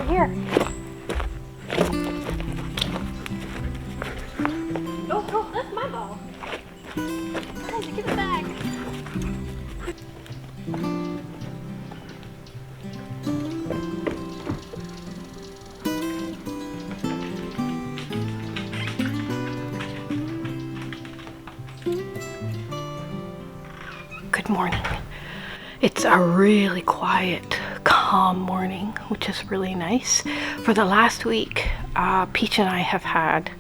over here. No, no, that's my ball. Guys, give it back. Good morning. It's a really quiet, calm morning, which is really nice. For the last week, Peach and I have had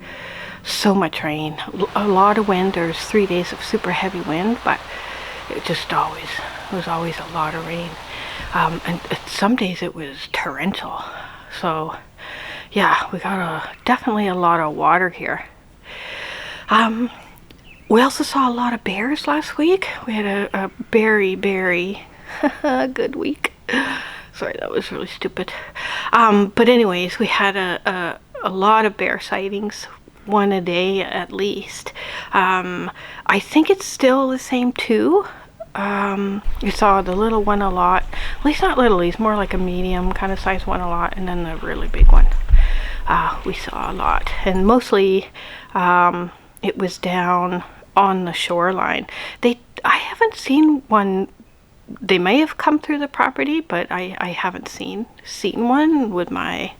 so much rain, a lot of wind. There's 3 days of super heavy wind, but it was always a lot of rain. And some days it was torrential. So yeah, we got definitely a lot of water here. We also saw a lot of bears last week. We had a very good week. Sorry, that was really stupid. But anyways, we had a lot of bear sightings, one a day at least. I think it's still the same too. We saw the little one a lot. Well, he's not little, he's more like a medium kind of size one a lot, and then the really big one we saw a lot. And mostly it was down on the shoreline. I haven't seen one. They may have come through the property, but I haven't seen one with my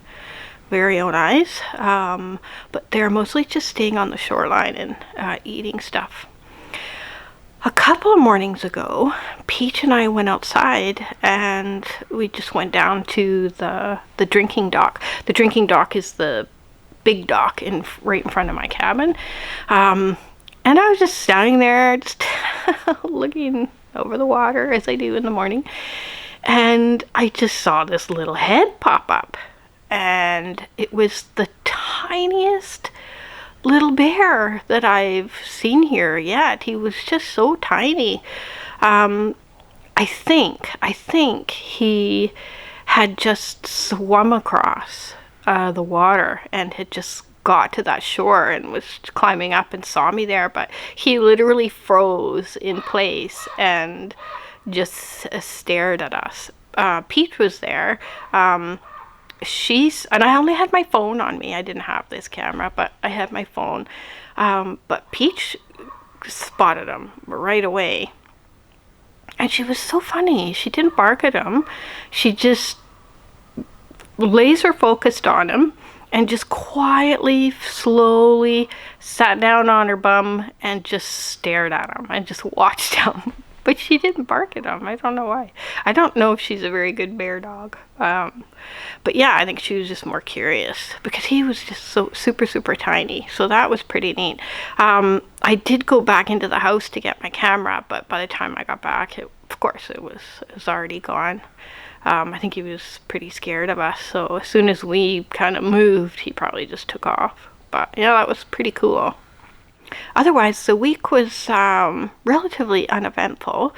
very own eyes. But they're mostly just staying on the shoreline and eating stuff. A couple of mornings ago, Peach and I went outside and we just went down to the drinking dock. The drinking dock is the big dock right in front of my cabin. And I was just standing there, just looking over the water as I do in the morning. And I just saw this little head pop up. And it was the tiniest little bear that I've seen here yet. He was just so tiny. I think he had just swum across the water and had just got to that shore and was climbing up and saw me there, but he literally froze in place and just stared at us. Peach was there. And I only had my phone on me. I didn't have this camera, but I had my phone. But Peach spotted him right away. And she was so funny. She didn't bark at him. She just laser focused on him and just quietly, slowly sat down on her bum and just stared at him and just watched him. But she didn't bark at him. I don't know why. I don't know if she's a very good bear dog. But yeah, I think she was just more curious because he was just so super tiny. So that was pretty neat. I did go back into the house to get my camera, but by the time I got back, of course, it was already gone. I think he was pretty scared of us. So as soon as we kind of moved, he probably just took off. But yeah, that was pretty cool. Otherwise, the week was relatively uneventful.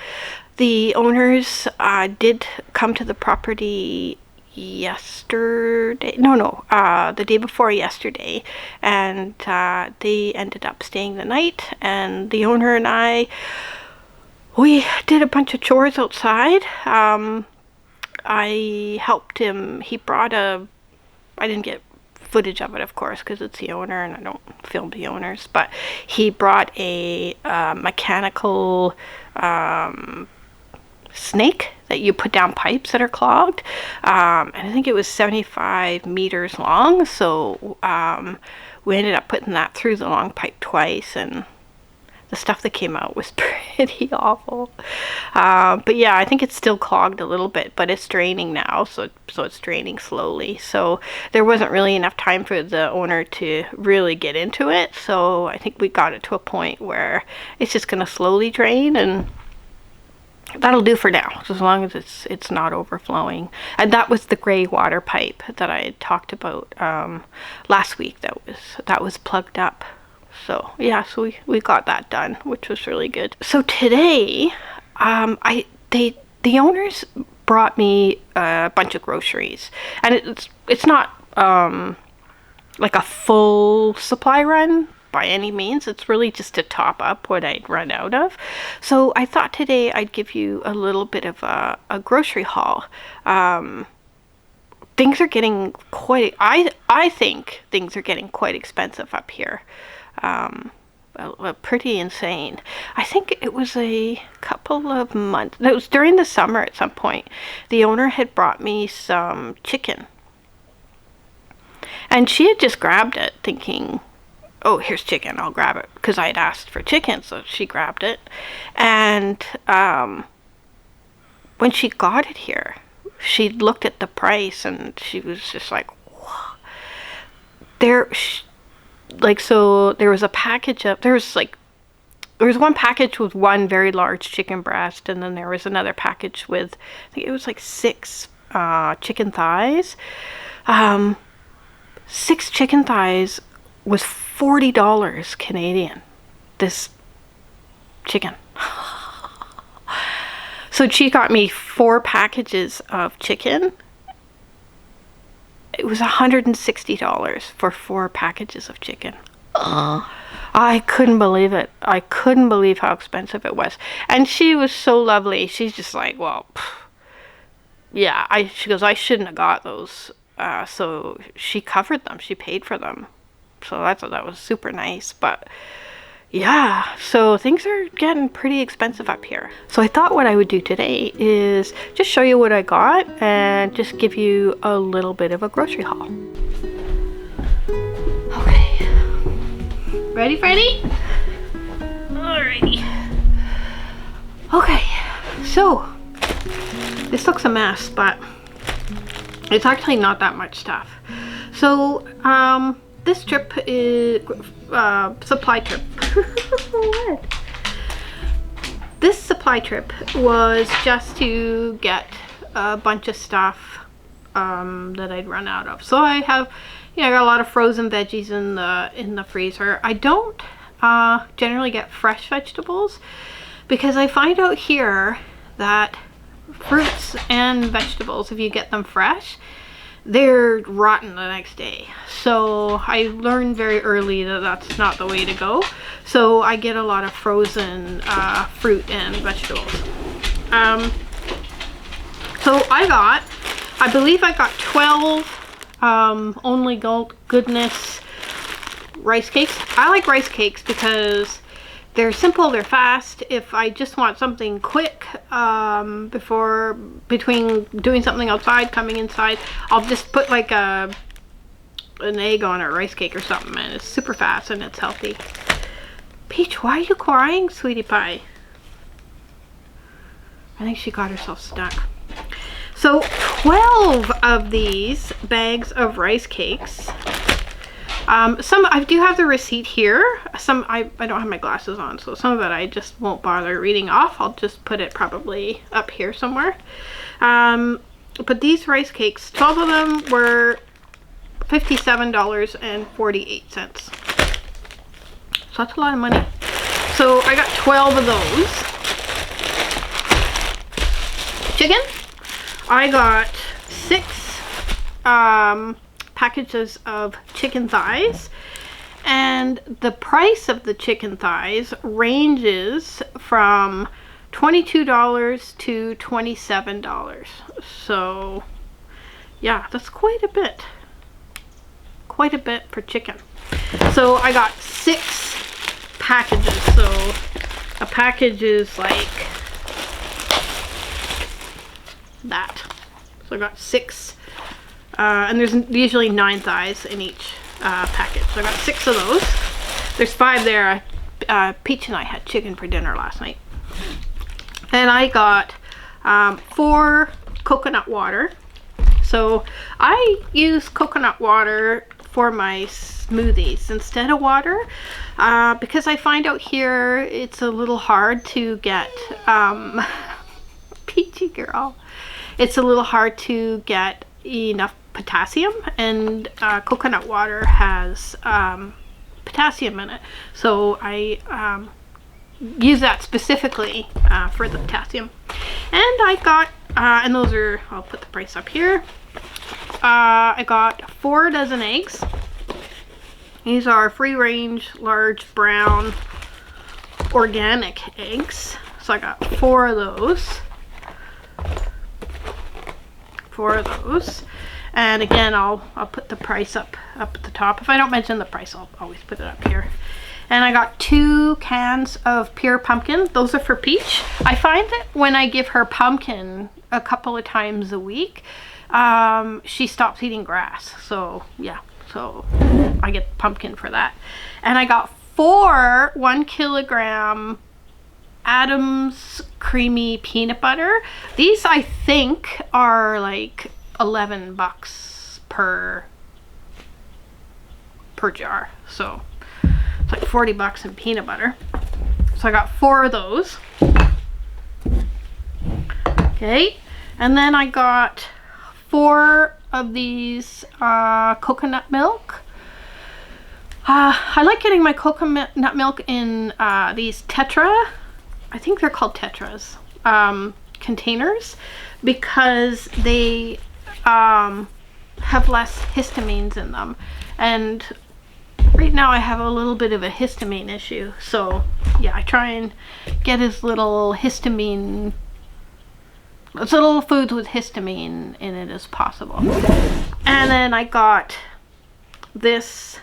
The owners did come to the property yesterday. The day before yesterday. And they ended up staying the night. And the owner and we did a bunch of chores outside. I helped him. I didn't get footage of it, of course, because it's the owner and I don't film the owners, but he brought a mechanical snake that you put down pipes that are clogged, and I think it was 75 meters long, so we ended up putting that through the long pipe twice, and the stuff that came out was pretty awful. But yeah, I think it's still clogged a little bit, but it's draining now, so it's draining slowly. So there wasn't really enough time for the owner to really get into it. So I think we got it to a point where it's just going to slowly drain, and that'll do for now, as long as it's not overflowing. And that was the gray water pipe that I had talked about last week. That was plugged up. So yeah, so we got that done, which was really good. So today, the owners brought me a bunch of groceries, and it's not like a full supply run by any means. It's really just to top up what I'd run out of. So I thought today I'd give you a little bit of a grocery haul. things are getting quite, I think things are getting quite expensive up here. Pretty insane. I think it was a couple of months, it was during the summer at some point, the owner had brought me some chicken. And she had just grabbed it thinking, oh, here's chicken, I'll grab it. Because I had asked for chicken, so she grabbed it. And when she got it here, she looked at the price and she was just like, whoa. So there was a package of, there was one package with one very large chicken breast, and then there was another package with, I think it was like 6 chicken thighs. 6 chicken thighs was $40 Canadian. This chicken. So she got me 4 packages of chicken. It was $160 for 4 packages of chicken. I couldn't believe it. I couldn't believe how expensive it was. And she was so lovely. She's just like, well, yeah. She goes, I shouldn't have got those. So she covered them. She paid for them. So that was super nice. But yeah, so things are getting pretty expensive up here. So I thought what I would do today is just show you what I got and just give you a little bit of a grocery haul. Okay. Ready, Freddy? Alrighty. Okay, so this looks a mess, but it's actually not that much stuff. So, this trip is supply trip. What? This supply trip was just to get a bunch of stuff that I'd run out of. So I have, I got a lot of frozen veggies in the freezer. I don't generally get fresh vegetables because I find out here that fruits and vegetables, if you get them fresh, they're rotten the next day. So I learned very early that that's not the way to go. So I get a lot of frozen fruit and vegetables. So I believe I got 12 Only Goodness rice cakes. I like rice cakes because they're simple, they're fast. If I just want something quick between doing something outside, coming inside, I'll just put like an egg on a rice cake or something, and it's super fast and it's healthy. Peach, why are you crying, sweetie pie? I think she got herself stuck. So 12 of these bags of rice cakes. Some I do have the receipt here. Some I don't have my glasses on, so some of it I just won't bother reading off. I'll just put it probably up here somewhere. But these rice cakes, 12 of them were $57.48. So that's a lot of money. So I got 12 of those. Chicken. I got 6 packages of chicken thighs, and the price of the chicken thighs ranges from $22 to $27. So yeah, that's quite a bit for chicken. So I got 6 packages. So a package is like that. So I got 6. And there's usually 9 thighs in each package. So I got 6 of those. There's 5 there. Peach and I had chicken for dinner last night. And I got 4 coconut water. So I use coconut water for my smoothies instead of water because I find out here it's a little hard to get Peachy girl. It's a little hard to get enough potassium, and coconut water has potassium in it, so I use that specifically for the potassium. And I got and those are, I'll put the price up here. I got 4 dozen eggs. These are free range large brown organic eggs, so I got 4 of those. And again, I'll put the price up at the top. If I don't mention the price, I'll always put it up here. And I got 2 cans of pure pumpkin. Those are for Peach. I find that when I give her pumpkin a couple of times a week, she stops eating grass. So yeah, so I get pumpkin for that. And I got 4 1 kilogram Adams creamy peanut butter. These I think are like $11 per jar. So it's like $40 in peanut butter. So I got 4 of those. Okay, and then I got 4 of these coconut milk. I like getting my coconut milk in these Tetra, I think they're called Tetras, containers, because they have less histamines in them. And right now I have a little bit of a histamine issue. So yeah, I try and get as little histamine, as little foods with histamine in it as possible. And then I got this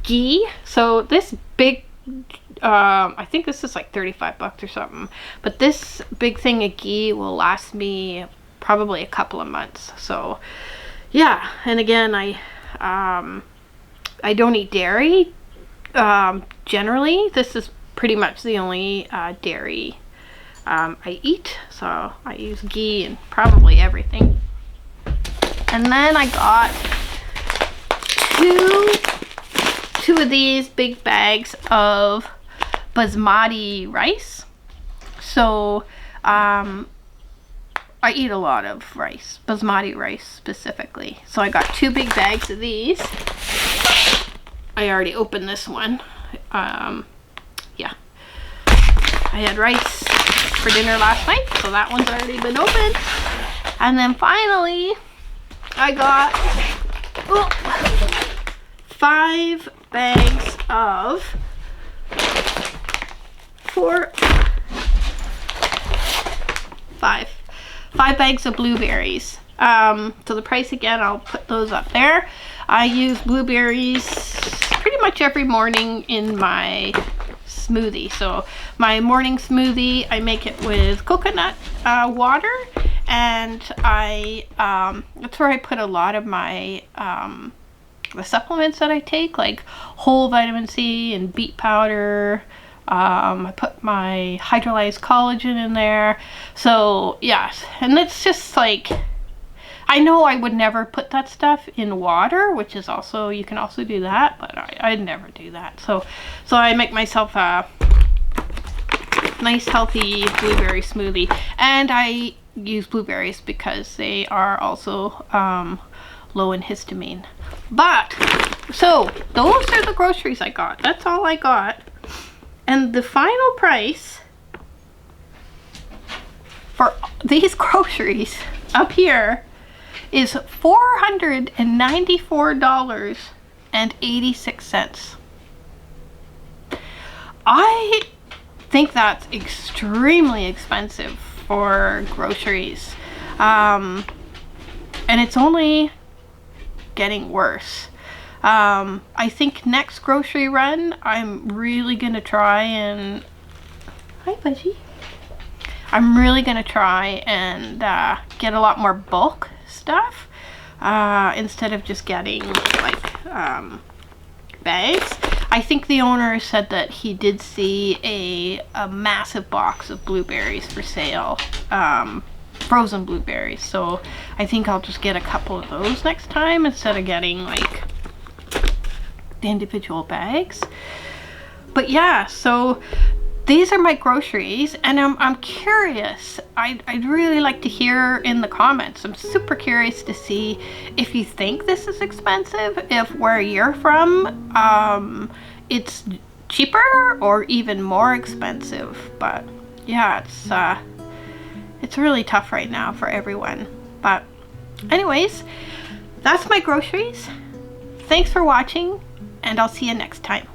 ghee. So this big, I think this is like $35 or something, but this big thing of ghee will last me probably a couple of months. So yeah, and again, I don't eat dairy. Generally, this is pretty much the only dairy I eat, so I use ghee in probably everything. And then I got two of these big bags of basmati rice. So I eat a lot of rice, basmati rice specifically. So I got 2 big bags of these. I already opened this one. Yeah, I had rice for dinner last night, so that one's already been opened. And then finally I got 5 bags of 5 bags of blueberries. So the price again, I'll put those up there. I use blueberries pretty much every morning in my smoothie. So my morning smoothie, I make it with coconut water, and that's where I put a lot of my the supplements that I take, like whole vitamin C and beet powder. I put my hydrolyzed collagen in there. So yes, and it's just like, I know I would never put that stuff in water, which is also, you can also do that, but I'd never do that. So I make myself a nice healthy blueberry smoothie, and I use blueberries because they are also low in histamine. But so those are the groceries I got. That's all I got. And the final price for these groceries up here is $494.86. I think that's extremely expensive for groceries. And it's only getting worse. I think next grocery run, I'm really gonna try and, hi Budgie. I'm really gonna try and get a lot more bulk stuff instead of just getting like bags. I think the owner said that he did see a massive box of blueberries for sale, frozen blueberries. So I think I'll just get a couple of those next time instead of getting like the individual bags. But yeah, so these are my groceries, and I'm curious. I'd really like to hear in the comments. I'm super curious to see if you think this is expensive, if where you're from it's cheaper or even more expensive. But yeah, it's really tough right now for everyone. But anyways, that's my groceries. Thanks for watching, and I'll see you next time.